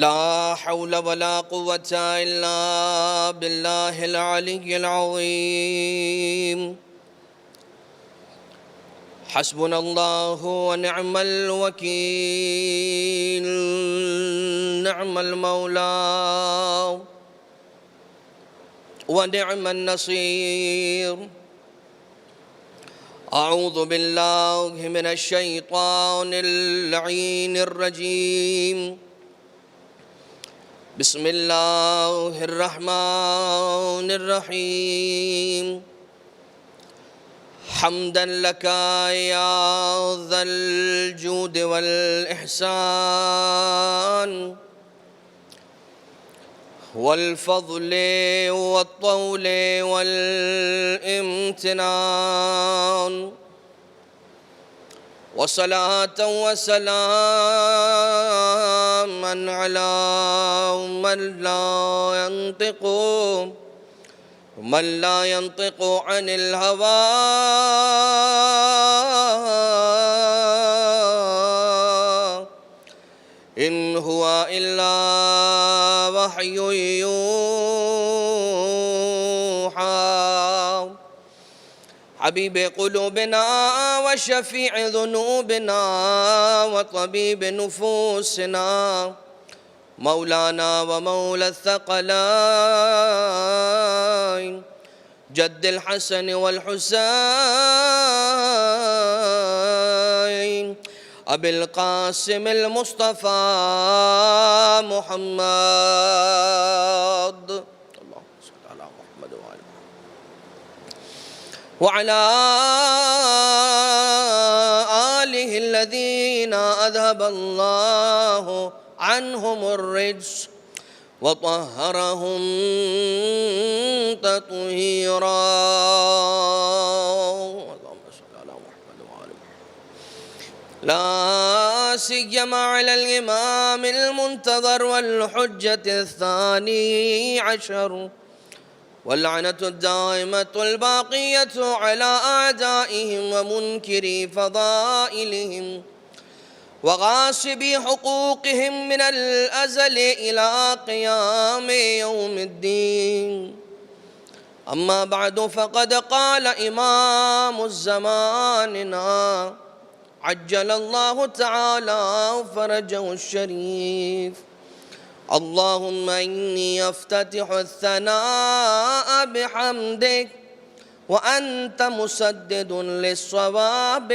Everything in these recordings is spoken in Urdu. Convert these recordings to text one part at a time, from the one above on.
لا حول ولا قوة إلا بالله العلي العظيم. حسبنا الله ونعم الوكيل، نعم المولى ونعم النصير. أعوذ بالله من الشيطان اللعين الرجيم. بسم الله الرحمن الرحيم. حمدا لك يا ذا الجود والإحسان والفضل والطول والامتنان، وصلاة وسلاما على من لا ينطق عن الهوى، إن هو إلا وحي يوحى. حبيب قلوبنا وشفيع ذنوبنا وطبيب نفوسنا، مولانا ومولى الثقلين، جد الحسن والحسين، أبي القاسم المصطفى محمد، اللهم صل على محمد وعلى آله الذين أذهب الله عنهم الرجس وطهرهم تطهيرا. اللهم صل على محمد وعلى محمد. لا سيما على الإمام المنتظر والحجة الثاني عشر، واللعنة الدائمة الباقية على أعدائهم ومنكري فضائلهم وغاصبي حقوقهم من الأزل إلى قيام يوم الدين. أما بعد، فقد قال إمام زماننا عجل الله تعالى فرجه الشريف: اللهم إني أفتتح الثناء بحمدك وأنت مسدد للصواب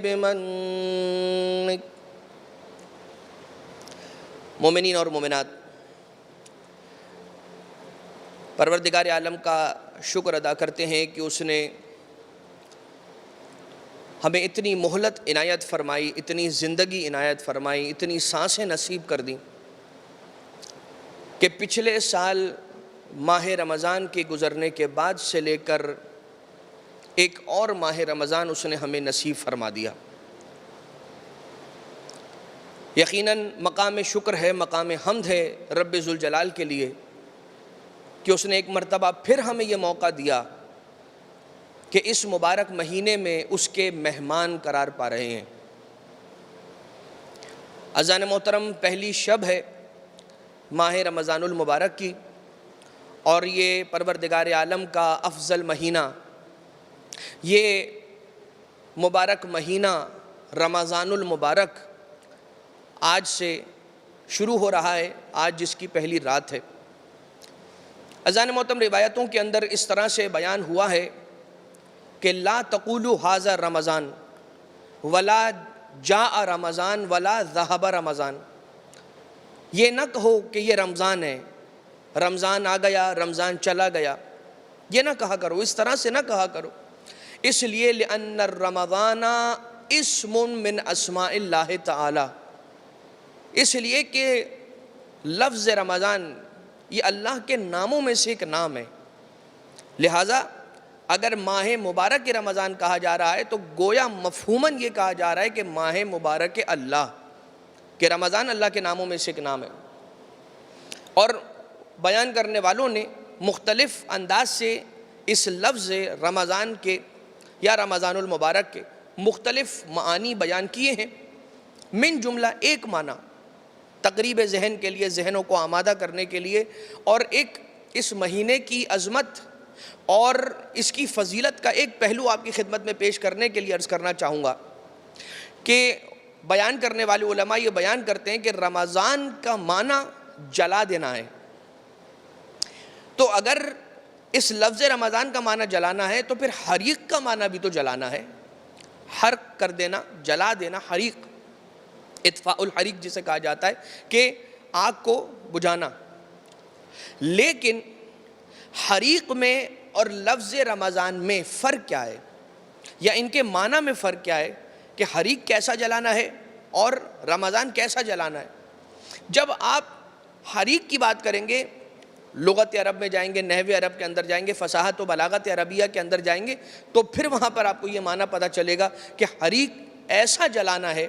بمنك. مومنین اور مومنات، پروردگار عالم کا شکر ادا کرتے ہیں کہ اس نے ہمیں اتنی مہلت عنایت فرمائی، اتنی زندگی عنایت فرمائی، اتنی سانسیں نصیب کر دیں کہ پچھلے سال ماہ رمضان کے گزرنے کے بعد سے لے کر ایک اور ماہ رمضان اس نے ہمیں نصیب فرما دیا۔ یقیناً مقام شکر ہے، مقام حمد ہے رب ذوالجلال کے لیے کہ اس نے ایک مرتبہ پھر ہمیں یہ موقع دیا کہ اس مبارک مہینے میں اس کے مہمان قرار پا رہے ہیں۔ عزیزان محترم، پہلی شب ہے ماہ رمضان المبارک کی، اور یہ پروردگار عالم کا افضل مہینہ، یہ مبارک مہینہ رمضان المبارک آج سے شروع ہو رہا ہے، آج جس کی پہلی رات ہے۔ عزیزان محترم، روایتوں کے اندر اس طرح سے بیان ہوا ہے کہ لا تقولوا ھذا رمضان ولا جاء رمضان ولا ذهب رمضان، یہ نہ کہو کہ یہ رمضان ہے، رمضان آ گیا، رمضان چلا گیا، یہ نہ کہا کرو، اس طرح سے نہ کہا کرو، اس لیے لأن الرمضان اسم من اسماء اللہ تعالی، اس لیے کہ لفظ رمضان یہ اللہ کے ناموں میں سے ایک نام ہے۔ لہٰذا اگر ماہ مبارک رمضان کہا جا رہا ہے تو گویا مفہوماً یہ کہا جا رہا ہے کہ ماہ مبارک اللہ، کہ رمضان اللہ کے ناموں میں سے ایک نام ہے۔ اور بیان کرنے والوں نے مختلف انداز سے اس لفظ رمضان کے یا رمضان المبارک کے مختلف معانی بیان کیے ہیں۔ من جملہ ایک معنی تقریب ذہن کے لیے، ذہنوں کو آمادہ کرنے کے لیے، اور ایک اس مہینے کی عظمت اور اس کی فضیلت کا ایک پہلو آپ کی خدمت میں پیش کرنے کے لیے عرض کرنا چاہوں گا کہ بیان کرنے والے علماء یہ بیان کرتے ہیں کہ رمضان کا معنی جلا دینا ہے۔ تو اگر اس لفظ رمضان کا معنی جلانا ہے تو پھر حریق کا معنی بھی تو جلانا ہے، حرق کر دینا، جلا دینا، حریق، اطفاء الحریق جسے کہا جاتا ہے کہ آگ کو بجھانا۔ لیکن حریق میں اور لفظ رمضان میں فرق کیا ہے، یا ان کے معنی میں فرق کیا ہے کہ حریق کیسا جلانا ہے اور رمضان کیسا جلانا ہے؟ جب آپ حریق کی بات کریں گے، لغت عرب میں جائیں گے، نحو عرب کے اندر جائیں گے، فصاحت و بلاغت عربیہ کے اندر جائیں گے، تو پھر وہاں پر آپ کو یہ معنی پتہ چلے گا کہ حریق ایسا جلانا ہے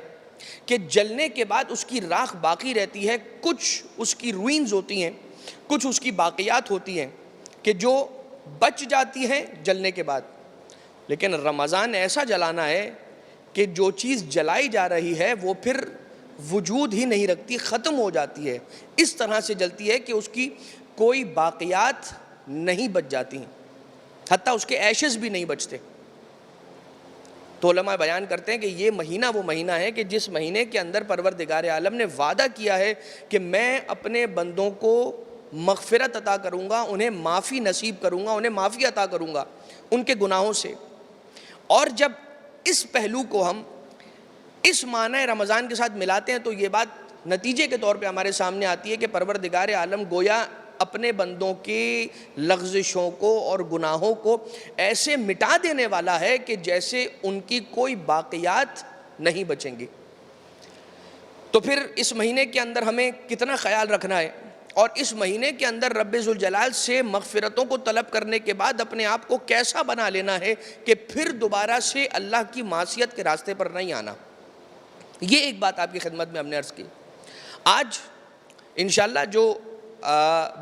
کہ جلنے کے بعد اس کی راکھ باقی رہتی ہے، کچھ اس کی روئنز ہوتی ہیں، کچھ اس کی باقیات ہوتی ہیں کہ جو بچ جاتی ہیں جلنے کے بعد۔ لیکن رمضان ایسا جلانا ہے کہ جو چیز جلائی جا رہی ہے وہ پھر وجود ہی نہیں رکھتی، ختم ہو جاتی ہے، اس طرح سے جلتی ہے کہ اس کی کوئی باقیات نہیں بچ جاتی ہیں، حتیٰ اس کے ایشز بھی نہیں بچتے۔ تو علماء بیان کرتے ہیں کہ یہ مہینہ وہ مہینہ ہے کہ جس مہینے کے اندر پروردگار عالم نے وعدہ کیا ہے کہ میں اپنے بندوں کو مغفرت عطا کروں گا، انہیں معافی نصیب کروں گا، انہیں معافی عطا کروں گا ان کے گناہوں سے۔ اور جب اس پہلو کو ہم اس معنی رمضان کے ساتھ ملاتے ہیں تو یہ بات نتیجے کے طور پہ ہمارے سامنے آتی ہے کہ پروردگار عالم گویا اپنے بندوں کی لغزشوں کو اور گناہوں کو ایسے مٹا دینے والا ہے کہ جیسے ان کی کوئی باقیات نہیں بچیں گی۔ تو پھر اس مہینے کے اندر ہمیں کتنا خیال رکھنا ہے، اور اس مہینے کے اندر رب ذوالجلال سے مغفرتوں کو طلب کرنے کے بعد اپنے آپ کو کیسا بنا لینا ہے کہ پھر دوبارہ سے اللہ کی معصیت کے راستے پر نہیں آنا۔ یہ ایک بات آپ کی خدمت میں ہم نے عرض کی۔ آج انشاءاللہ جو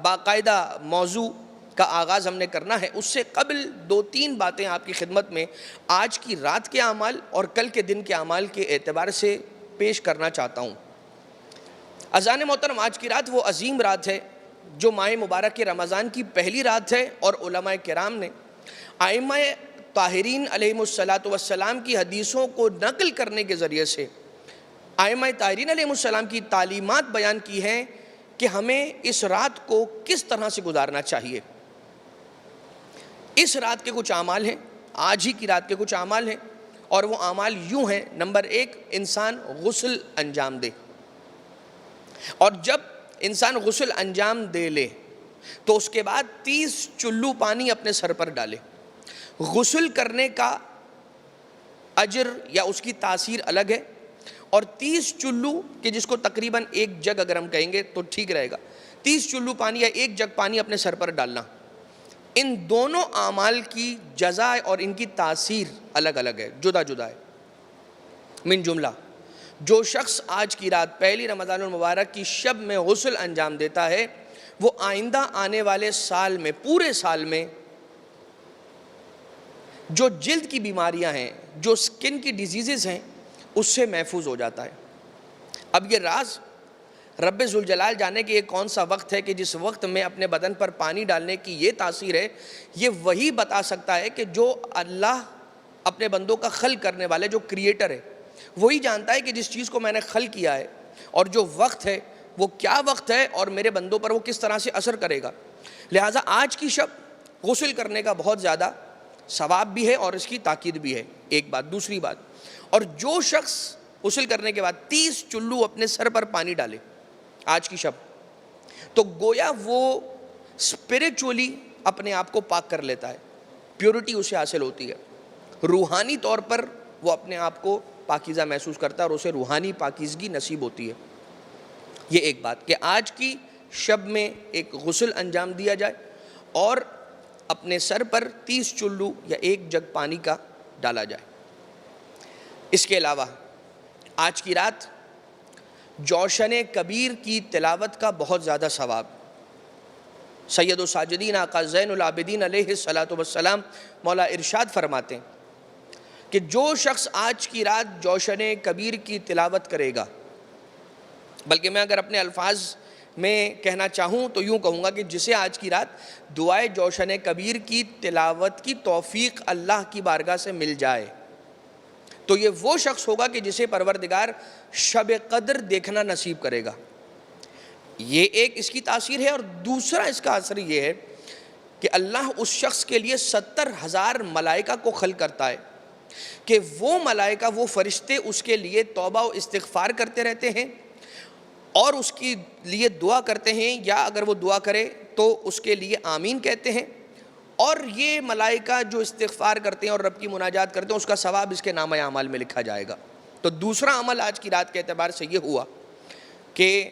باقاعدہ موضوع کا آغاز ہم نے کرنا ہے، اس سے قبل دو تین باتیں آپ کی خدمت میں آج کی رات کے اعمال اور کل کے دن کے اعمال کے اعتبار سے پیش کرنا چاہتا ہوں۔ عزیزان محترم، آج کی رات وہ عظیم رات ہے جو ماہ مبارک رمضان کی پہلی رات ہے، اور علماء کرام نے ائمہ طاہرین علیہم الصلاۃ والسلام کی حدیثوں کو نقل کرنے کے ذریعے سے ائمہ طاہرین علیہم السلام کی تعلیمات بیان کی ہیں کہ ہمیں اس رات کو کس طرح سے گزارنا چاہیے۔ اس رات کے کچھ اعمال ہیں، آج ہی کی رات کے کچھ اعمال ہیں، اور وہ اعمال یوں ہیں۔ نمبر ایک، انسان غسل انجام دے، اور جب انسان غسل انجام دے لے تو اس کے بعد 30 چلو پانی اپنے سر پر ڈالے۔ غسل کرنے کا اجر یا اس کی تاثیر الگ ہے، اور 30 چلو کہ جس کو تقریباً ایک جگ اگر ہم کہیں گے تو ٹھیک رہے گا، 30 چلو پانی یا ایک جگ پانی اپنے سر پر ڈالنا، ان دونوں اعمال کی جزا اور ان کی تاثیر الگ الگ ہے، جدا جدا ہے۔ من جملہ جو شخص آج کی رات پہلی رمضان المبارک کی شب میں غسل انجام دیتا ہے، وہ آئندہ آنے والے سال میں، پورے سال میں جو جلد کی بیماریاں ہیں، جو سکن کی ڈیزیزز ہیں، اس سے محفوظ ہو جاتا ہے۔ اب یہ راز رب ذوالجلال جانے کہ یہ کون سا وقت ہے کہ جس وقت میں اپنے بدن پر پانی ڈالنے کی یہ تاثیر ہے، یہ وہی بتا سکتا ہے کہ جو اللہ اپنے بندوں کا خلق کرنے والے، جو کریٹر ہے، وہی جانتا ہے کہ جس چیز کو میں نے خلق کیا ہے اور جو وقت ہے وہ کیا وقت ہے اور میرے بندوں پر وہ کس طرح سے اثر کرے گا۔ لہٰذا آج کی شب غسل کرنے کا بہت زیادہ ثواب بھی ہے اور اس کی تاکید بھی ہے، ایک بات۔ دوسری بات، اور جو شخص غسل کرنے کے بعد 30 چلو اپنے سر پر پانی ڈالے آج کی شب، تو گویا وہ اسپریچولی اپنے آپ کو پاک کر لیتا ہے، پیورٹی اسے حاصل ہوتی ہے، روحانی طور پر وہ اپنے آپ کو پاکیزہ محسوس کرتا ہے اور اسے روحانی پاکیزگی نصیب ہوتی ہے۔ یہ ایک بات کہ آج کی شب میں ایک غسل انجام دیا جائے اور اپنے سر پر 30 چلو یا ایک جگ پانی کا ڈالا جائے۔ اس کے علاوہ آج کی رات جوشن کبیر کی تلاوت کا بہت زیادہ ثواب۔ سید الساجدین آقا زین العابدین علیہ الصلاۃ والسلام مولا ارشاد فرماتے ہیں کہ جو شخص آج کی رات جوشن کبیر کی تلاوت کرے گا بلکہ میں اگر اپنے الفاظ میں کہنا چاہوں تو یوں کہوں گا کہ جسے آج کی رات دعائے جوشن کبیر کی تلاوت کی توفیق اللہ کی بارگاہ سے مل جائے تو یہ وہ شخص ہوگا کہ جسے پروردگار شب قدر دیکھنا نصیب کرے گا. یہ ایک اس کی تاثیر ہے. اور دوسرا اس کا اثر یہ ہے کہ اللہ اس شخص کے لیے 70,000 ملائکہ کو خلق کرتا ہے کہ وہ ملائکہ، وہ فرشتے اس کے لیے توبہ و استغفار کرتے رہتے ہیں اور اس کے لیے دعا کرتے ہیں، یا اگر وہ دعا کرے تو اس کے لیے آمین کہتے ہیں. اور یہ ملائکہ جو استغفار کرتے ہیں اور رب کی مناجات کرتے ہیں، اس کا ثواب اس کے نامہ اعمال میں لکھا جائے گا. تو دوسرا عمل آج کی رات کے اعتبار سے یہ ہوا کہ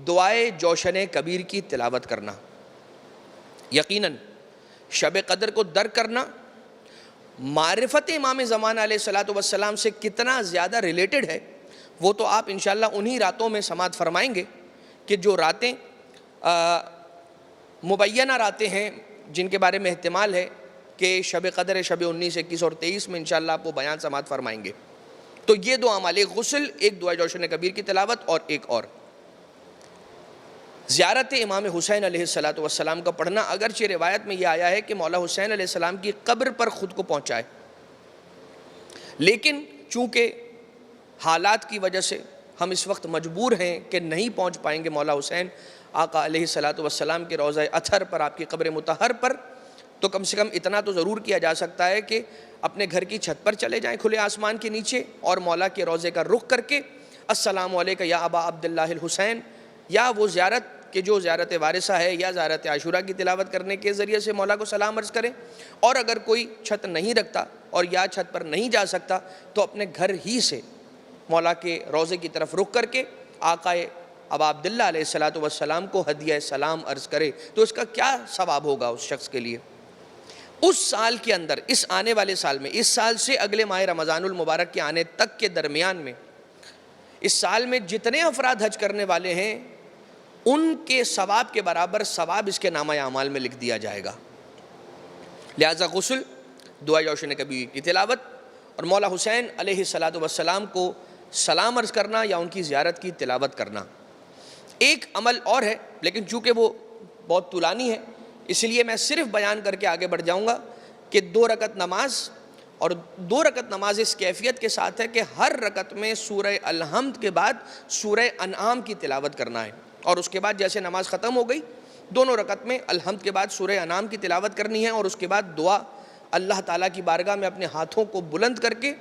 دعائے جوشن کبیر کی تلاوت کرنا. یقیناً شب قدر کو درک کرنا معرفت امام زمانہ علیہ السلام سے کتنا زیادہ ریلیٹڈ ہے وہ تو آپ انشاءاللہ انہی راتوں میں سماعت فرمائیں گے کہ جو راتیں مبینہ راتیں ہیں جن کے بارے میں احتمال ہے کہ شب قدر ہے، شب 19، 21 اور 23 میں انشاءاللہ آپ وہ بیان سماعت فرمائیں گے. تو یہ دو اعمال، ایک غسل، ایک دعائے جوشن کبیر کی تلاوت، اور ایک اور زیارت امام حسین علیہ السلام کا پڑھنا. اگرچہ روایت میں یہ آیا ہے کہ مولا حسین علیہ السلام کی قبر پر خود کو پہنچائے، لیکن چونکہ حالات کی وجہ سے ہم اس وقت مجبور ہیں کہ نہیں پہنچ پائیں گے مولا حسین آقا علیہ السلام کے روضہ اطہر پر، آپ کی قبر مطہر پر، تو کم سے کم اتنا تو ضرور کیا جا سکتا ہے کہ اپنے گھر کی چھت پر چلے جائیں کھلے آسمان کے نیچے اور مولا کے روضے کا رخ کر کے السلام علیکہ یا ابا عبداللہ الحسین، یا وہ زیارت کہ جو زیارت وارثہ ہے یا زیارت عاشورہ کی تلاوت کرنے کے ذریعے سے مولا کو سلام عرض کریں. اور اگر کوئی چھت نہیں رکھتا اور یا چھت پر نہیں جا سکتا تو اپنے گھر ہی سے مولا کے روضے کی طرف رخ کر کے آقا ابا عبداللہ علیہ السلام کو ہدیہ سلام عرض کرے تو اس کا کیا ثواب ہوگا اس شخص کے لیے. اس سال کے اندر، اس آنے والے سال میں، اس سال سے اگلے ماہ رمضان المبارک کے آنے تک کے درمیان میں، اس سال میں جتنے افراد حج کرنے والے ہیں ان کے ثواب کے برابر ثواب اس کے نامہ اعمال میں لکھ دیا جائے گا. لہذا غسل، دعائے جوشن کبیر کی تلاوت اور مولا حسین علیہ السلام کو سلام عرض کرنا یا ان کی زیارت کی تلاوت کرنا. ایک عمل اور ہے لیکن چونکہ وہ بہت طولانی ہے اس لیے میں صرف بیان کر کے آگے بڑھ جاؤں گا کہ 2 رکعت نماز، اور 2 رکعت نماز اس کیفیت کے ساتھ ہے کہ ہر رکعت میں سورہ الحمد کے بعد سورہ انعام کی تلاوت کرنا ہے، اور اس کے بعد جیسے نماز ختم ہو گئی دونوں رکعت میں الحمد کے بعد سورہ انعام کی تلاوت کرنی ہے، اور اس کے بعد دعا اللہ تعالیٰ کی بارگاہ میں اپنے ہاتھوں کو بلند کر کے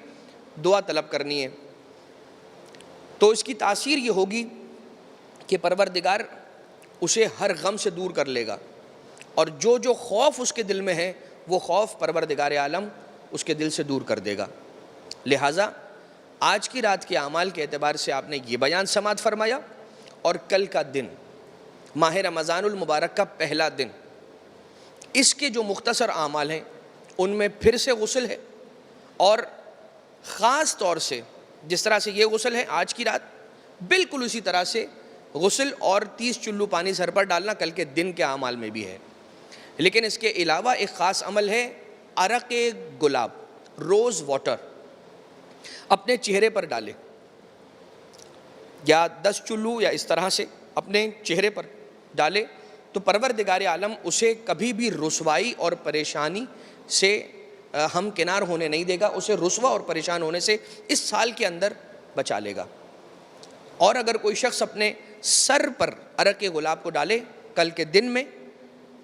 دعا طلب کرنی ہے. تو اس کی تاثیر یہ ہوگی کہ پروردگار اسے ہر غم سے دور کر لے گا، اور جو جو خوف اس کے دل میں ہے وہ خوف پروردگار عالم اس کے دل سے دور کر دے گا. لہٰذا آج کی رات کے اعمال کے اعتبار سے آپ نے یہ بیان سماعت فرمایا، اور کل کا دن ماہ رمضان المبارک کا پہلا دن، اس کے جو مختصر اعمال ہیں ان میں پھر سے غسل ہے، اور خاص طور سے جس طرح سے یہ غسل ہے آج کی رات، بالکل اسی طرح سے غسل اور 30 چلو پانی سر پر ڈالنا کل کے دن کے اعمال میں بھی ہے. لیکن اس کے علاوہ ایک خاص عمل ہے، عرق گلاب، روز واٹر اپنے چہرے پر ڈالے، یا 10 چلو یا اس طرح سے اپنے چہرے پر ڈالے تو پروردگار عالم اسے کبھی بھی رسوائی اور پریشانی سے ہم کنار ہونے نہیں دے گا، اسے رسوا اور پریشان ہونے سے اس سال کے اندر بچا لے گا. اور اگر کوئی شخص اپنے سر پر عرق گلاب کو ڈالے کل کے دن میں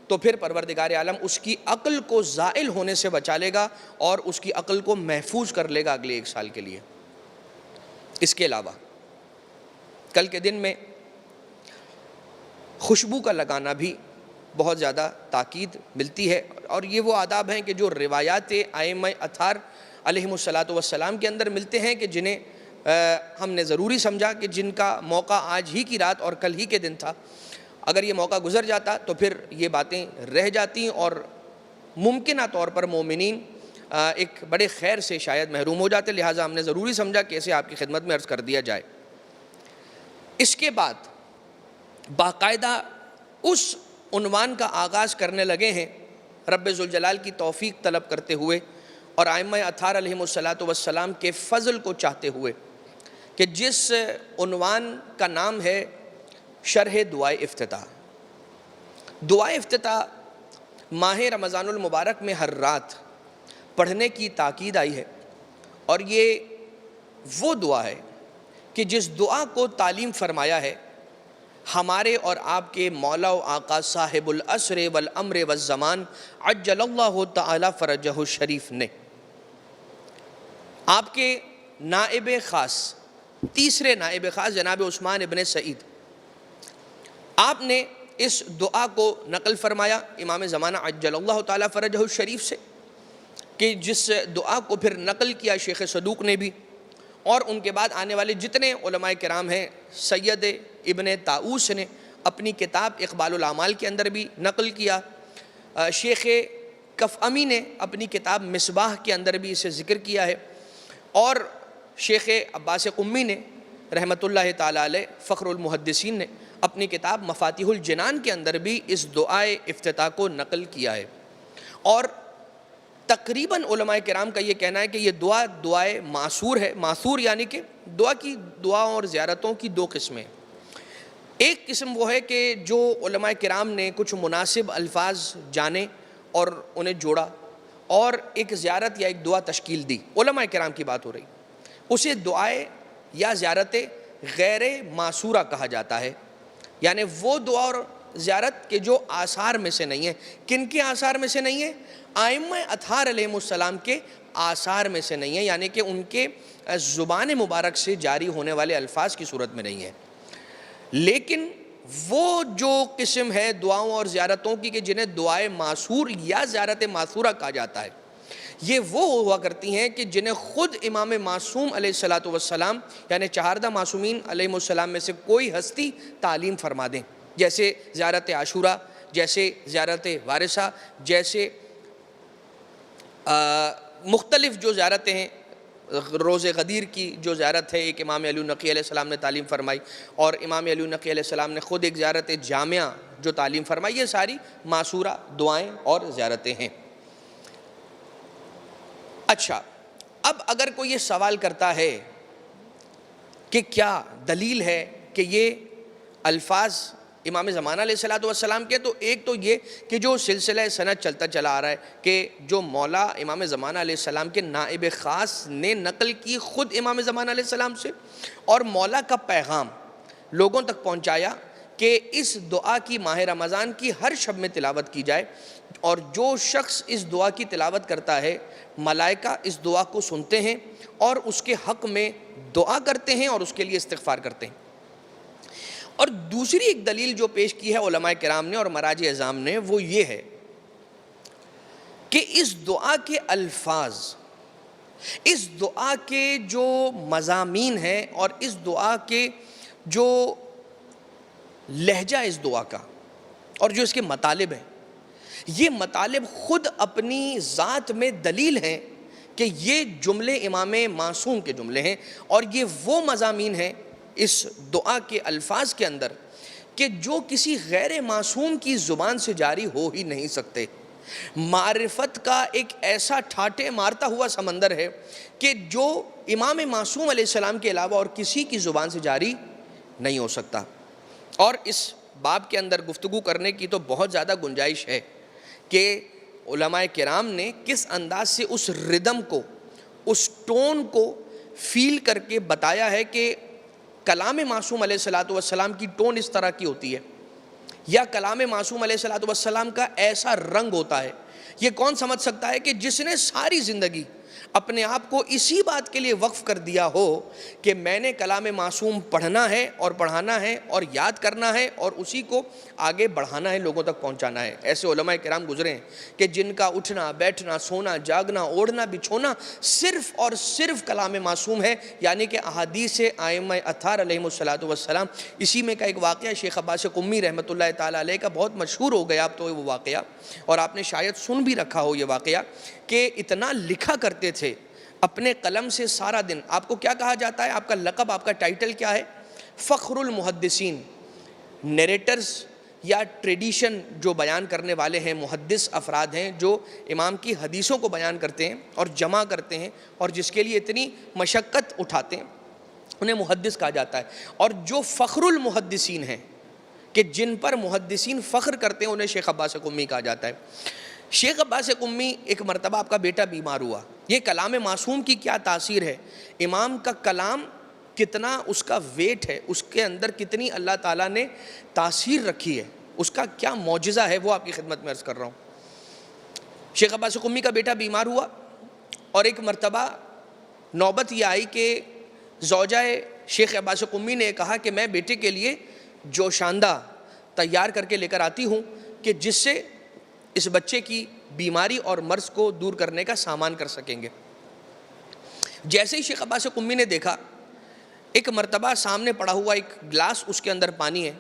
تو پھر پروردگار عالم اس کی عقل کو زائل ہونے سے بچا لے گا اور اس کی عقل کو محفوظ کر لے گا اگلے 1 سال کے لیے. اس کے علاوہ کل کے دن میں خوشبو کا لگانا بھی بہت زیادہ تاکید ملتی ہے، اور یہ وہ آداب ہیں کہ جو روایات ائمہ اطہار علیہم السلام کے اندر ملتے ہیں کہ جنہیں ہم نے ضروری سمجھا کہ جن کا موقع آج ہی کی رات اور کل ہی کے دن تھا. اگر یہ موقع گزر جاتا تو پھر یہ باتیں رہ جاتی اور ممکنہ طور پر مومنین ایک بڑے خیر سے شاید محروم ہو جاتے، لہٰذا ہم نے ضروری سمجھا کہ اسے آپ کی خدمت میں عرض کر دیا جائے. اس کے بعد باقاعدہ اس عنوان کا آغاز کرنے لگے ہیں رب ذوالجلال کی توفیق طلب کرتے ہوئے اور ائمہ اطہار علیہم السلام کے فضل کو چاہتے ہوئے کہ جس عنوان کا نام ہے شرح دعائے افتتاح. دعائے افتتاح ماہ رمضان المبارک میں ہر رات پڑھنے کی تاکید آئی ہے، اور یہ وہ دعا ہے کہ جس دعا کو تعلیم فرمایا ہے ہمارے اور آپ کے مولا و آقا صاحب العصر والامر والزمان عجل اللہ تعالی فرجہ الشریف نے. آپ کے نائب خاص، تیسرے نائب خاص جناب عثمان ابن سعید، آپ نے اس دعا کو نقل فرمایا امام زمانہ عجل اللہ تعالی فرجہ الشریف سے، کہ جس دعا کو پھر نقل کیا شیخ صدوق نے بھی، اور ان کے بعد آنے والے جتنے علماء کرام ہیں، سید ابن طاؤس نے اپنی کتاب اقبال الاعمال کے اندر بھی نقل کیا، شیخ کفعمی نے اپنی کتاب مصباح کے اندر بھی اسے ذکر کیا ہے، اور شیخ عباس قمی نے رحمۃ اللہ تعالی علیہ فخر المحدثین نے اپنی کتاب مفاتیح الجنان کے اندر بھی اس دعائے افتتاح کو نقل کیا ہے. اور تقریباً علماء کرام کا یہ کہنا ہے کہ یہ دعائے معصور ہے. معصور یعنی کہ دعاؤں اور زیارتوں کی دو قسمیں. ایک قسم وہ ہے کہ جو علماء کرام نے کچھ مناسب الفاظ جانے اور انہیں جوڑا اور ایک زیارت یا ایک دعا تشکیل دی، علماء کرام کی بات ہو رہی، اسے دعائے یا زیارت غیر معصورہ کہا جاتا ہے. یعنی وہ دعا اور زیارت کے جو آثار میں سے نہیں ہے. کن کے آثار میں سے نہیں ہے؟ ائمہ اطہار علیہ السلام کے آثار میں سے نہیں ہے، یعنی کہ ان کے زبان مبارک سے جاری ہونے والے الفاظ کی صورت میں نہیں ہے. لیکن وہ جو قسم ہے دعاؤں اور زیارتوں کی کہ جنہیں دعائے معصور یا زیارت معصورہ کہا جاتا ہے، یہ وہ ہوا کرتی ہیں کہ جنہیں خود امام معصوم علیہ السلام یعنی چہاردہ معصومین علیہ السلام میں سے کوئی ہستی تعلیم فرما دیں، جیسے زیارت عاشورہ، جیسے زیارت وارثہ، جیسے مختلف جو زیارتیں ہیں. روز غدیر کی جو زیارت ہے ایک امام علی النقی علیہ السلام نے تعلیم فرمائی، اور امام علی النقی علیہ السلام نے خود ایک زیارت جامعہ جو تعلیم فرمائی. یہ ساری معصورہ دعائیں اور زیارتیں ہیں. اچھا، اب اگر کوئی یہ سوال کرتا ہے کہ کیا دلیل ہے کہ یہ الفاظ امام زمانہ علیہ السلام کے، تو ایک تو یہ کہ جو سلسلہ سند چلتا چلا آ رہا ہے کہ جو مولا امام زمانہ علیہ السلام کے نائب خاص نے نقل کی خود امام زمانہ علیہ السلام سے، اور مولا کا پیغام لوگوں تک پہنچایا کہ اس دعا کی ماہ رمضان کی ہر شب میں تلاوت کی جائے، اور جو شخص اس دعا کی تلاوت کرتا ہے ملائکہ اس دعا کو سنتے ہیں اور اس کے حق میں دعا کرتے ہیں اور اس کے لیے استغفار کرتے ہیں. اور دوسری ایک دلیل جو پیش کی ہے علماء کرام نے اور مراجع اعظام نے، وہ یہ ہے کہ اس دعا کے الفاظ، اس دعا کے جو مضامین ہیں اور اس دعا کے جو لہجہ اس دعا کا اور جو اس کے مطالب ہیں، یہ مطالب خود اپنی ذات میں دلیل ہیں کہ یہ جملے امام معصوم کے جملے ہیں، اور یہ وہ مضامین ہیں اس دعا کے الفاظ کے اندر کہ جو کسی غیر معصوم کی زبان سے جاری ہو ہی نہیں سکتے. معرفت کا ایک ایسا ٹھاٹھے مارتا ہوا سمندر ہے کہ جو امام معصوم علیہ السلام کے علاوہ اور کسی کی زبان سے جاری نہیں ہو سکتا. اور اس باب کے اندر گفتگو کرنے کی تو بہت زیادہ گنجائش ہے کہ علماء کرام نے کس انداز سے اس ردم کو، اس ٹون کو فیل کر کے بتایا ہے کہ کلام معصوم علیہ السلام کی ٹون اس طرح کی ہوتی ہے، یا کلام معصوم علیہ السلام کا ایسا رنگ ہوتا ہے. یہ کون سمجھ سکتا ہے کہ جس نے ساری زندگی اپنے آپ کو اسی بات کے لیے وقف کر دیا ہو کہ میں نے کلام معصوم پڑھنا ہے اور پڑھانا ہے اور یاد کرنا ہے اور اسی کو آگے بڑھانا ہے، لوگوں تک پہنچانا ہے. ایسے علماء کرام گزرے ہیں کہ جن کا اٹھنا بیٹھنا سونا جاگنا اوڑھنا بچھونا صرف اور صرف کلام معصوم ہے، یعنی کہ احادیث ائمہ اطہار علیہ السلام. اسی میں کا ایک واقعہ شیخ عباس قمی رحمۃ اللہ تعالیٰ علیہ کا بہت مشہور ہو گیا اب تو وہ واقعہ، اور آپ نے شاید سن بھی رکھا ہو یہ واقعہ، کہ اتنا لکھا کرتے تھے اپنے قلم سے سارا دن. آپ کو کیا کہا جاتا ہے؟ آپ کا لقب، آپ کا ٹائٹل کیا ہے؟ فخر المحدثین. نیریٹرز یا ٹریڈیشن جو بیان کرنے والے ہیں، محدث افراد ہیں جو امام کی حدیثوں کو بیان کرتے ہیں اور جمع کرتے ہیں اور جس کے لیے اتنی مشقت اٹھاتے ہیں. انہیں محدث کہا جاتا ہے. اور جو فخر المحدثین ہیں کہ جن پر محدثین فخر کرتے ہیں انہیں شیخ عباس قمی کہا جاتا ہے. شیخ عباس قمی ایک مرتبہ آپ کا بیٹا بیمار ہوا. یہ کلام معصوم کی کیا تاثیر ہے, امام کا کلام کتنا اس کا ویٹ ہے, اس کے اندر کتنی اللہ تعالیٰ نے تاثیر رکھی ہے, اس کا کیا معجزہ ہے, وہ آپ کی خدمت میں عرض کر رہا ہوں. شیخ عباس قمی کا بیٹا بیمار ہوا اور ایک مرتبہ نوبت یہ آئی کہ زوجہ شیخ عباس قمی نے کہا کہ میں بیٹے کے لیے جوشاندہ تیار کر کے لے کر آتی ہوں کہ جس سے اس بچے کی بیماری اور مرض کو دور کرنے کا سامان کر سکیں گے. جیسے ہی شیخ عباس قمی نے دیکھا ایک مرتبہ سامنے پڑا ہوا ایک گلاس, اس کے اندر پانی ہے.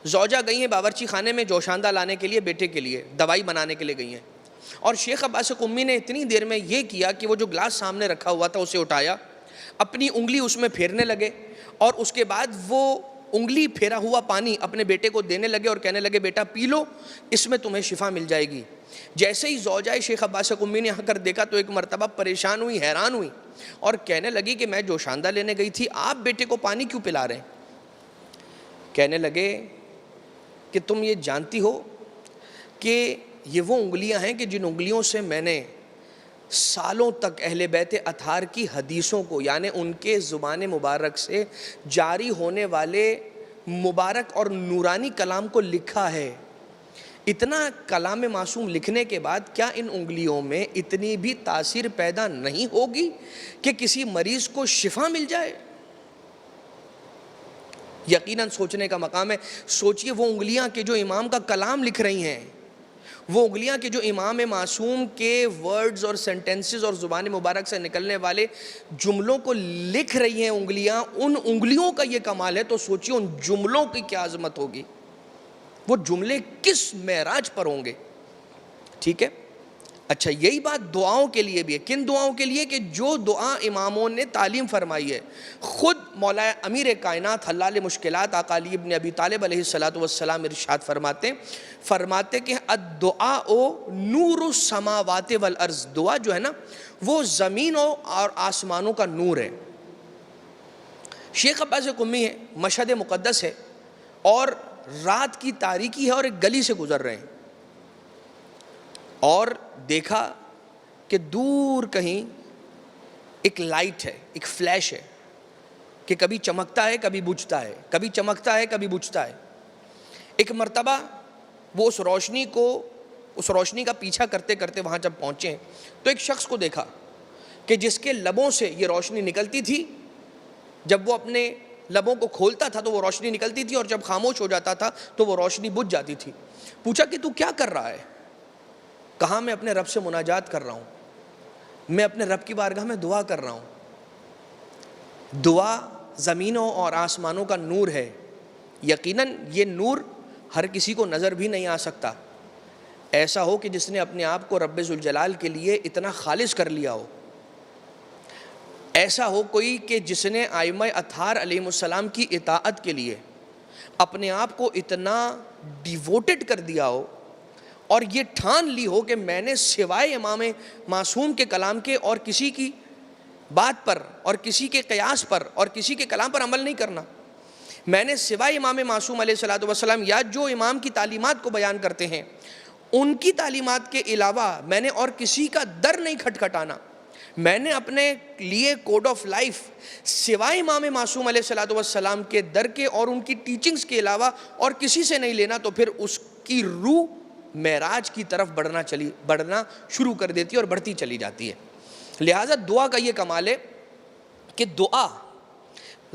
زوجہ گئی ہیں باورچی خانے میں جوشاندہ لانے کے لیے, بیٹے کے لیے دوائی بنانے کے لیے گئی ہیں, اور شیخ عباس قمی نے اتنی دیر میں یہ کیا کہ وہ جو گلاس سامنے رکھا ہوا تھا اسے اٹھایا, اپنی انگلی اس میں پھیرنے لگے, اور اس کے بعد وہ انگلی پھیرا ہوا پانی اپنے بیٹے کو دینے لگے اور کہنے لگے بیٹا پی لو, اس میں تمہیں شفا مل جائے گی. جیسے ہی زوجہ شیخ عباس قمی نے آ کر دیکھا تو ایک مرتبہ پریشان ہوئی, حیران ہوئی, اور کہنے لگی کہ میں جوشاندہ لینے گئی تھی, آپ بیٹے کو پانی کیوں پلا رہے ہیں؟ کہنے لگے کہ تم یہ جانتی ہو کہ یہ وہ انگلیاں ہیں کہ جن انگلیوں سے میں نے سالوں تک اہل بیت اطہار کی حدیثوں کو, یعنی ان کے زبان مبارک سے جاری ہونے والے مبارک اور نورانی کلام کو لکھا ہے. اتنا کلام معصوم لکھنے کے بعد کیا ان انگلیوں میں اتنی بھی تاثیر پیدا نہیں ہوگی کہ کسی مریض کو شفا مل جائے؟ یقیناً سوچنے کا مقام ہے. سوچئے وہ انگلیاں کہ جو امام کا کلام لکھ رہی ہیں, وہ انگلیاں کہ جو امام معصوم کے ورڈز اور سینٹنسز اور زبان مبارک سے نکلنے والے جملوں کو لکھ رہی ہیں انگلیاں, ان انگلیوں کا یہ کمال ہے, تو سوچئے ان جملوں کی کیا عظمت ہوگی, وہ جملے کس معراج پر ہوں گے. ٹھیک ہے, اچھا یہی بات دعاؤں کے لیے بھی ہے. کن دعاؤں کے لیے؟ کہ جو دعا اماموں نے تعلیم فرمائی ہے. خود مولا امیر کائنات حلال مشکلات آقا علی ابن ابی طالب علیہ السلام ارشاد فرماتے کہ الدعاء نور السماوات والارض, دعا جو ہے نا وہ زمینوں اور آسمانوں کا نور ہے. شیخ عباس قمی ہے, مشہد مقدس ہے, اور رات کی تاریکی ہے, اور ایک گلی سے گزر رہے ہیں, اور دیکھا کہ دور کہیں ایک لائٹ ہے, ایک فلیش ہے کہ کبھی چمکتا ہے کبھی بجھتا ہے, کبھی چمکتا ہے کبھی بجھتا ہے. ایک مرتبہ وہ اس روشنی کا پیچھا کرتے کرتے وہاں جب پہنچے تو ایک شخص کو دیکھا کہ جس کے لبوں سے یہ روشنی نکلتی تھی, جب وہ اپنے لبوں کو کھولتا تھا تو وہ روشنی نکلتی تھی, اور جب خاموش ہو جاتا تھا تو وہ روشنی بجھ جاتی تھی. پوچھا کہ تو کیا کر رہا ہے؟ کہا میں اپنے رب سے مناجات کر رہا ہوں, میں اپنے رب کی بارگاہ میں دعا کر رہا ہوں. دعا زمینوں اور آسمانوں کا نور ہے. یقیناً یہ نور ہر کسی کو نظر بھی نہیں آ سکتا, ایسا ہو کہ جس نے اپنے آپ کو رب ذوالجلال کے لیے اتنا خالص کر لیا ہو, ایسا ہو کوئی کہ جس نے ائمہ اطہار علیہ السلام کی اطاعت کے لیے اپنے آپ کو اتنا ڈیووٹڈ کر دیا ہو, اور یہ ٹھان لی ہو کہ میں نے سوائے امام معصوم کے کلام کے اور کسی کی بات پر اور کسی کے قیاس پر اور کسی کے کلام پر عمل نہیں کرنا. میں نے سوائے امام معصوم علیہ السلام یا جو امام کی تعلیمات کو بیان کرتے ہیں ان کی تعلیمات کے علاوہ میں نے اور کسی کا در نہیں کھٹکھٹانا. میں نے اپنے لیے کوڈ آف لائف سوائے امام معصوم علیہ السلام کے در کے اور ان کی ٹیچنگز کے علاوہ اور کسی سے نہیں لینا, تو پھر اس کی روح معراج کی طرف بڑھنا شروع کر دیتی ہے اور بڑھتی چلی جاتی ہے. لہٰذا دعا کا یہ کمال ہے کہ دعا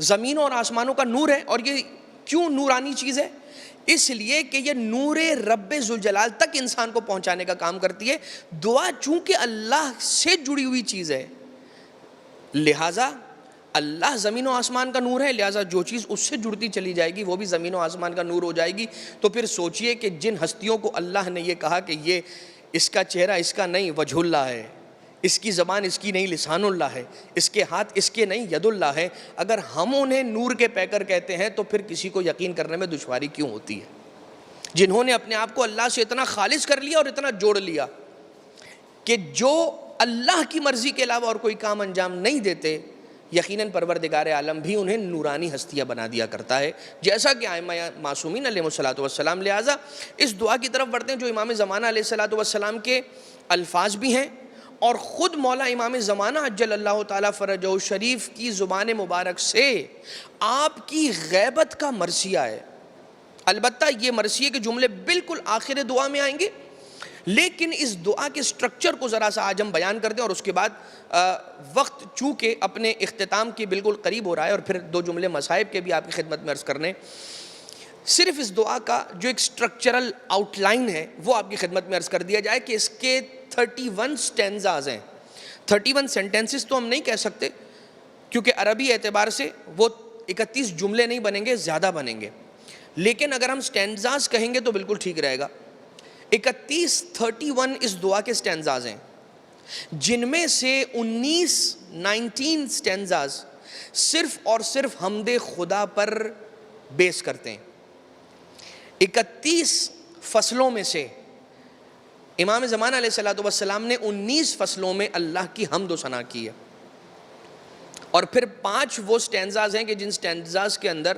زمینوں اور آسمانوں کا نور ہے. اور یہ کیوں نورانی چیز ہے؟ اس لیے کہ یہ نور رب ذوالجلال تک انسان کو پہنچانے کا کام کرتی ہے. دعا چونکہ اللہ سے جڑی ہوئی چیز ہے, لہٰذا اللہ زمین و آسمان کا نور ہے, لہٰذا جو چیز اس سے جڑتی چلی جائے گی وہ بھی زمین و آسمان کا نور ہو جائے گی. تو پھر سوچئے کہ جن ہستیوں کو اللہ نے یہ کہا کہ یہ اس کا چہرہ اس کا نہیں وجہ اللہ ہے, اس کی زبان اس کی نہیں لسان اللہ ہے, اس کے ہاتھ اس کے نہیں ید اللہ ہے, اگر ہم انہیں نور کے پیکر کہتے ہیں تو پھر کسی کو یقین کرنے میں دشواری کیوں ہوتی ہے؟ جنہوں نے اپنے آپ کو اللہ سے اتنا خالص کر لیا اور اتنا جوڑ لیا کہ جو اللہ کی مرضی کے علاوہ اور کوئی کام انجام نہیں دیتے, یقیناً پروردگار عالم بھی انہیں نورانی ہستیاں بنا دیا کرتا ہے جیسا کہ ائمہ معصومین علیہ الصلوۃ والسلام. لہٰذا اس دعا کی طرف بڑھتے ہیں جو امام زمانہ علیہ الصلوۃ والسلام کے الفاظ بھی ہیں اور خود مولا امام زمانہ عجل اللہ تعالیٰ فرجہ الشریف کی زبان مبارک سے آپ کی غیبت کا مرثیہ ہے. البتہ یہ مرثیے کے جملے بالکل آخر دعا میں آئیں گے، لیکن اس دعا کے سٹرکچر کو ذرا سا آج ہم بیان کرتے ہیں اور اس کے بعد وقت چونکہ اپنے اختتام کے بالکل قریب ہو رہا ہے اور پھر دو جملے مصائب کے بھی آپ کی خدمت میں عرض کرنے، صرف اس دعا کا جو ایک سٹرکچرل آؤٹ لائن ہے وہ آپ کی خدمت میں عرض کر دیا جائے کہ اس کے 31 سٹینزاز ہیں. 31 سینٹنسز تو ہم نہیں کہہ سکتے کیونکہ عربی اعتبار سے وہ 31 جملے نہیں بنیں گے، زیادہ بنیں گے، لیکن اگر ہم سٹینزاز کہیں گے تو بالکل ٹھیک رہے گا. 31 اس دعا کے سٹینزاز ہیں جن میں سے 19 سٹینزاز صرف اور صرف حمد خدا پر بیس کرتے ہیں. 31 فصلوں میں سے امام زمانہ علیہ الصلوۃ والسلام نے 19 فصلوں میں اللہ کی حمد و ثنا کی ہے اور پھر 5 وہ سٹینزاز ہیں کہ جن سٹینزاز کے اندر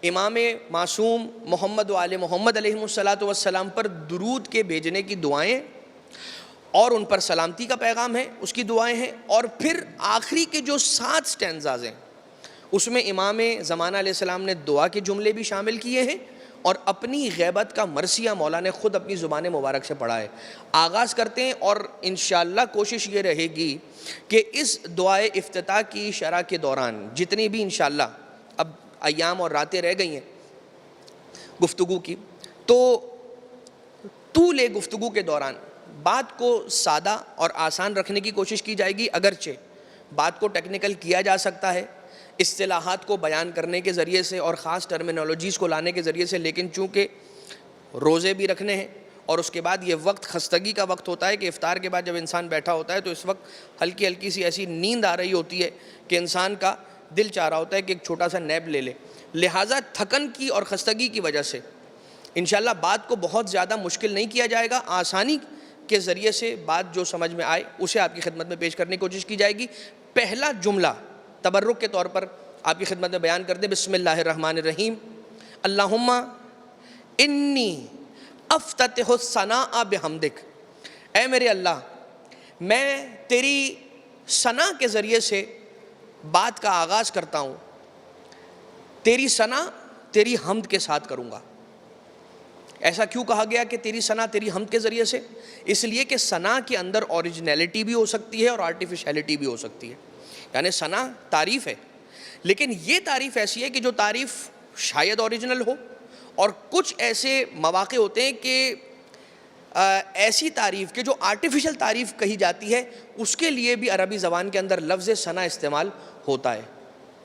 امام معصوم محمد و آل محمد علیہ الصلوۃ والسلام پر درود کے بھیجنے کی دعائیں اور ان پر سلامتی کا پیغام ہے، اس کی دعائیں ہیں. اور پھر آخری کے جو 7 سٹینزاز ہیں اس میں امام زمانہ علیہ السلام نے دعا کے جملے بھی شامل کیے ہیں اور اپنی غیبت کا مرثیہ مولا نے خود اپنی زبان مبارک سے پڑھا ہے. آغاز کرتے ہیں اور انشاءاللہ کوشش یہ رہے گی کہ اس دعائے افتتاح کی شرح کے دوران جتنی بھی انشاءاللہ اب ایام اور راتیں رہ گئی ہیں گفتگو کی، تو طول گفتگو کے دوران بات کو سادہ اور آسان رکھنے کی کوشش کی جائے گی. اگرچہ بات کو ٹیکنیکل کیا جا سکتا ہے اصطلاحات کو بیان کرنے کے ذریعے سے اور خاص ٹرمینالوجیز کو لانے کے ذریعے سے، لیکن چونکہ روزے بھی رکھنے ہیں اور اس کے بعد یہ وقت خستگی کا وقت ہوتا ہے کہ افطار کے بعد جب انسان بیٹھا ہوتا ہے تو اس وقت ہلکی ہلکی سی ایسی نیند آ رہی ہوتی ہے کہ انسان کا دل چاہ رہا ہوتا ہے کہ ایک چھوٹا سا نیپ لے لے. لہٰذا تھکن کی اور خستگی کی وجہ سے انشاءاللہ بات کو بہت زیادہ مشکل نہیں کیا جائے گا، آسانی کے ذریعے سے بات جو سمجھ میں آئے اسے آپ کی خدمت میں پیش کرنے کی کوشش کی جائے گی. پہلا جملہ تبرک کے طور پر آپ کی خدمت میں بیان کر دیں. بسم اللہ الرحمن الرحیم. اللہم انی افتتح الثناء بحمدک. اے میرے اللہ، میں تیری ثنا کے ذریعے سے بات کا آغاز کرتا ہوں. تیری ثنا تیری حمد کے ساتھ کروں گا. ایسا کیوں کہا گیا کہ تیری ثنا تیری حمد کے ذریعے سے؟ اس لیے کہ ثنا کے اندر اوریجنیلٹی بھی ہو سکتی ہے اور آرٹیفیشیلٹی بھی ہو سکتی ہے. یعنی ثنا تعریف ہے، لیکن یہ تعریف ایسی ہے کہ جو تعریف شاید اوریجنل ہو، اور کچھ ایسے مواقع ہوتے ہیں کہ ایسی تعریف کہ جو آرٹیفیشل تعریف کہی جاتی ہے اس کے لیے بھی عربی زبان کے اندر لفظ ثنا استعمال ہوتا ہے.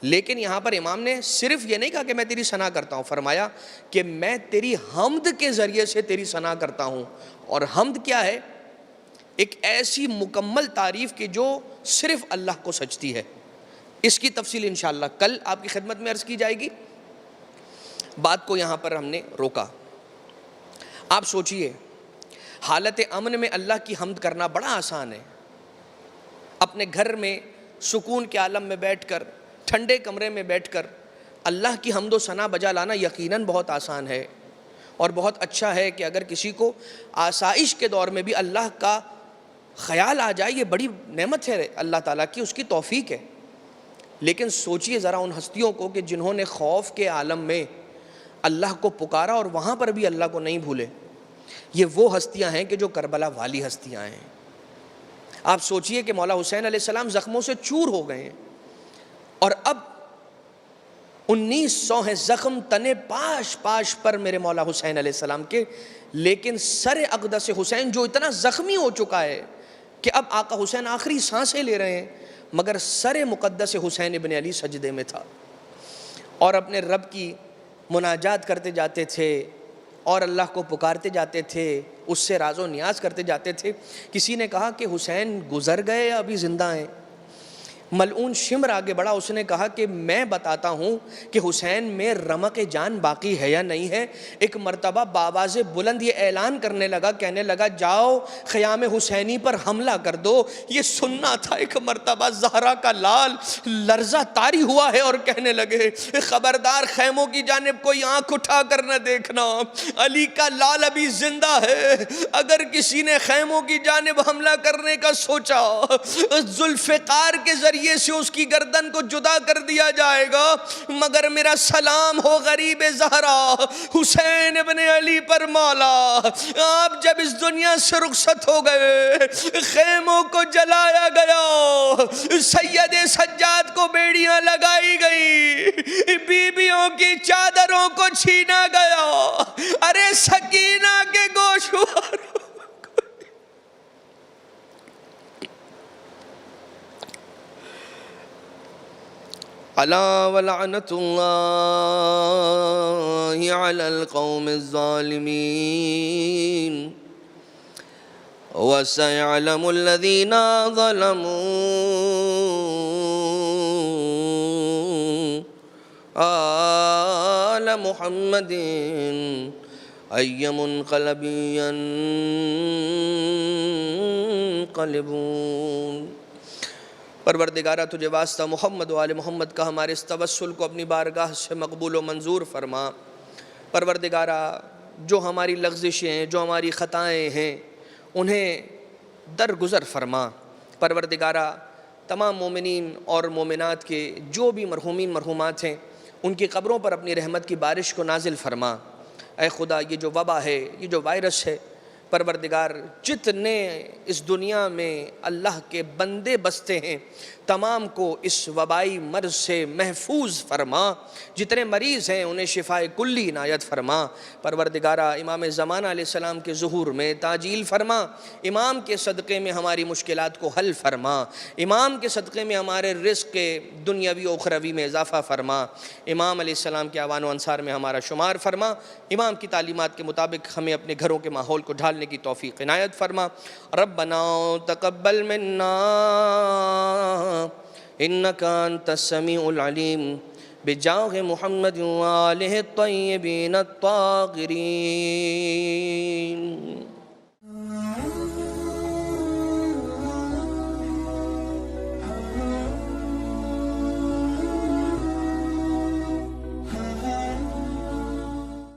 لیکن یہاں پر امام نے صرف یہ نہیں کہا کہ میں تیری ثنا کرتا ہوں، فرمایا کہ میں تیری حمد کے ذریعے سے تیری ثنا کرتا ہوں. اور حمد کیا ہے؟ ایک ایسی مکمل تعریف کہ جو صرف اللہ کو سجتی ہے. اس کی تفصیل انشاءاللہ کل آپ کی خدمت میں عرض کی جائے گی. بات کو یہاں پر ہم نے روکا. آپ سوچئے حالت امن میں اللہ کی حمد کرنا بڑا آسان ہے. اپنے گھر میں سکون کے عالم میں بیٹھ کر، ٹھنڈے کمرے میں بیٹھ کر اللہ کی حمد و ثنا بجا لانا یقیناً بہت آسان ہے اور بہت اچھا ہے کہ اگر کسی کو آسائش کے دور میں بھی اللہ کا خیال آ جائے، یہ بڑی نعمت ہے اللہ تعالیٰ کی، اس کی توفیق ہے. لیکن سوچئے ذرا ان ہستیوں کو کہ جنہوں نے خوف کے عالم میں اللہ کو پکارا اور وہاں پر بھی اللہ کو نہیں بھولے. یہ وہ ہستیاں ہیں کہ جو کربلا والی ہستیاں ہیں. آپ سوچئے کہ مولا حسین علیہ السلام زخموں سے چور ہو گئے ہیں اور اب 1900 ہیں زخم تنے پاش پاش پر میرے مولا حسین علیہ السلام کے، لیکن سر اقدس حسین جو اتنا زخمی ہو چکا ہے کہ اب آقا حسین آخری سانسیں لے رہے ہیں، مگر سر مقدس حسین ابن علی سجدے میں تھا اور اپنے رب کی مناجات کرتے جاتے تھے اور اللہ کو پکارتے جاتے تھے، اس سے راز و نیاز کرتے جاتے تھے. کسی نے کہا کہ حسین گزر گئے یا ابھی زندہ ہیں؟ ملعون شمر آگے بڑھا، اس نے کہا کہ میں بتاتا ہوں کہ حسین میں رمق جان باقی ہے یا نہیں ہے۔ ایک مرتبہ بآواز بلند یہ اعلان کرنے لگا، کہنے لگا جاؤ خیام حسینی پر حملہ کر دو۔ یہ سننا تھا۔ ایک مرتبہ زہرا کا لال لرزہ طاری ہوا ہے اور کہنے لگے خبردار خیموں کی جانب کوئی آنکھ اٹھا کر نہ دیکھنا، علی کا لال ابھی زندہ ہے، اگر کسی نے خیموں کی جانب حملہ کرنے کا سوچا ذوالفقار کے ذریعے سے اس کی گردن کو جدا کر دیا جائے گا، مگر میرا سلام ہو غریب زہرا حسین ابن علی پر مولا، آپ جب اس دنیا سے رخصت ہو گئے خیموں کو جلایا گیا، سید سجاد کو بیڑیاں لگائی گئی، بیویوں کی چادروں کو چھینا گیا، ارے سکینہ کے گوشواروں الا ولعنت اللہ علی القوم الظالمین وسيعلم الذين ظلموا آل محمد أي منقلب ينقلبون۔ پروردگارہ تجھے واسطہ محمد و آل محمد کا ہمارے اس توسل کو اپنی بارگاہ سے مقبول و منظور فرما۔ پروردگارہ جو ہماری لغزشیں ہیں، جو ہماری خطائیں ہیں، انہیں درگزر فرما۔ پروردگارہ تمام مومنین اور مومنات کے جو بھی مرحومین مرحومات ہیں ان کی قبروں پر اپنی رحمت کی بارش کو نازل فرما۔ اے خدا یہ جو وبا ہے، یہ جو وائرس ہے، پروردگار جتنے اس دنیا میں اللہ کے بندے بستے ہیں تمام کو اس وبائی مرض سے محفوظ فرما، جتنے مریض ہیں انہیں شفائے کلی عنایت فرما۔ پروردگارہ امام زمانہ علیہ السلام کے ظہور میں تعجیل فرما، امام کے صدقے میں ہماری مشکلات کو حل فرما، امام کے صدقے میں ہمارے رزق کے دنیاوی و اخروی میں اضافہ فرما، امام علیہ السلام کے اعوان و انصار میں ہمارا شمار فرما، امام کی تعلیمات کے مطابق ہمیں اپنے گھروں کے ماحول کو ڈھالنے کی توفیق عنایت فرما۔ ربنا تقبل منا انک انت السمیع العلیم بجاہ محمد و آلہ الطیبین الطاہرین۔